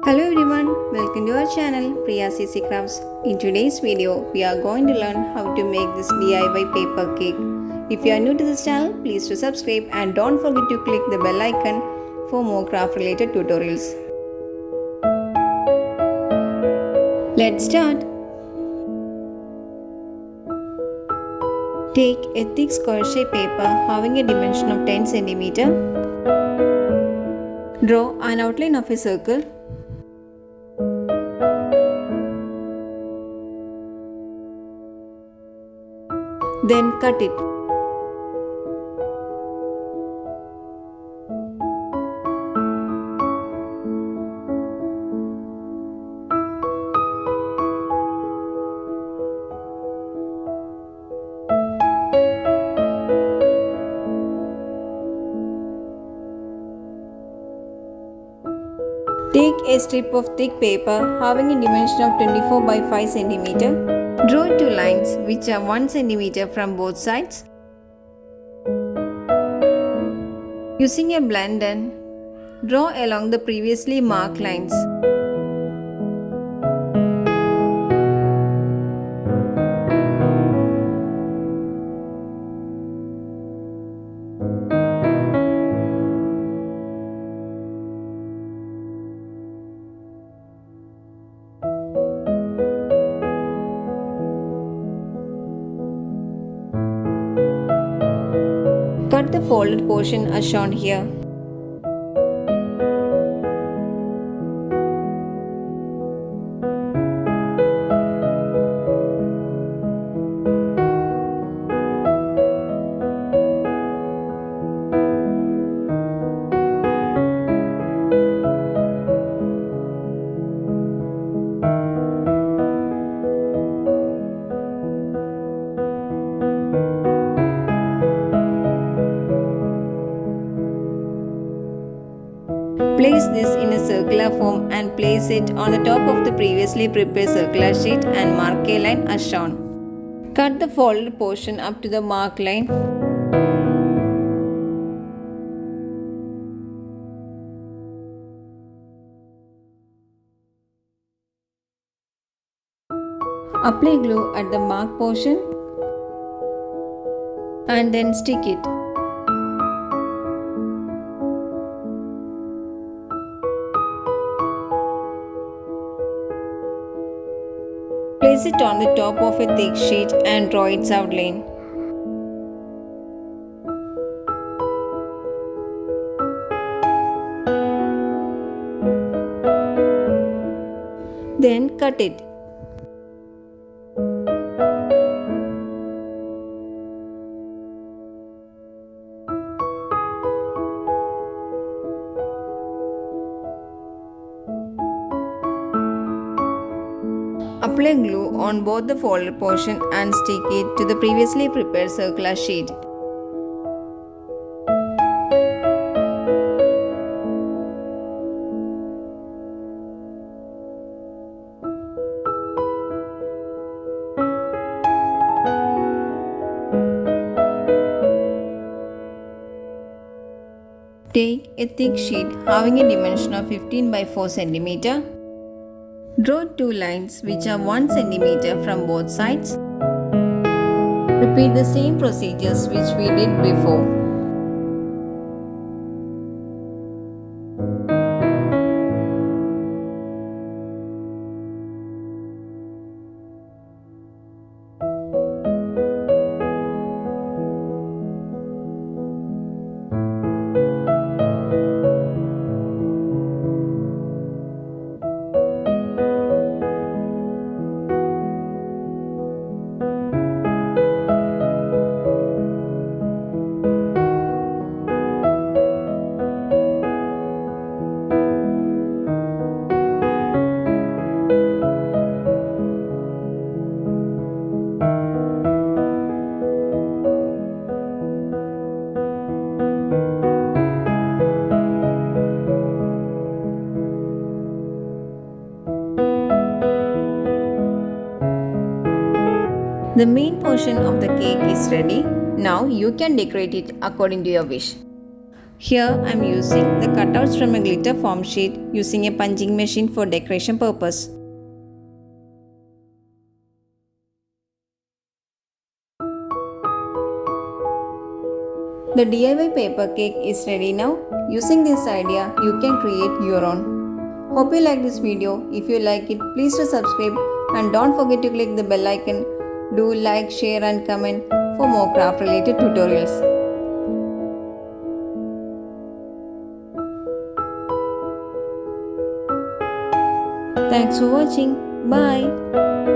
Hello everyone, welcome to our channel Priya CC Crafts. In today's video, we are going to learn how to make this DIY paper cake. If you are new to this channel, please do subscribe and don't forget to click the bell icon for more craft related tutorials. Let's start. Take a thick square shape paper having a dimension of 10 cm. Draw an outline of a circle. Then cut it. Take a strip of thick paper having a dimension of 24 by 5 cm. Draw two lines which are 1 cm from both sides. Using a blender, draw along the previously marked lines. Cut the folded portion as shown here. Place this in a circular form and place it on the top of the previously prepared circular sheet and mark a line as shown. Cut the folded portion up to the marked line. Apply glue at the marked portion and then stick it. Place it on the top of a thick sheet and draw its outline. Then cut it. Apply glue on both the folded portion and stick it to the previously prepared circular sheet. Take a thick sheet having a dimension of 15 by 4 cm. Draw two lines which are 1 cm from both sides. Repeat the same procedures which we did before. The main portion of the cake is ready. Now you can decorate it according to your wish. Here I am using the cutouts from a glitter foam sheet using a punching machine for decoration purpose. The DIY paper cake is ready now. Using this idea, you can create your own. Hope you like this video. If you like it, please do subscribe and don't forget to click the bell icon. Do like, share and comment for more craft related tutorials. Thanks for watching. Bye.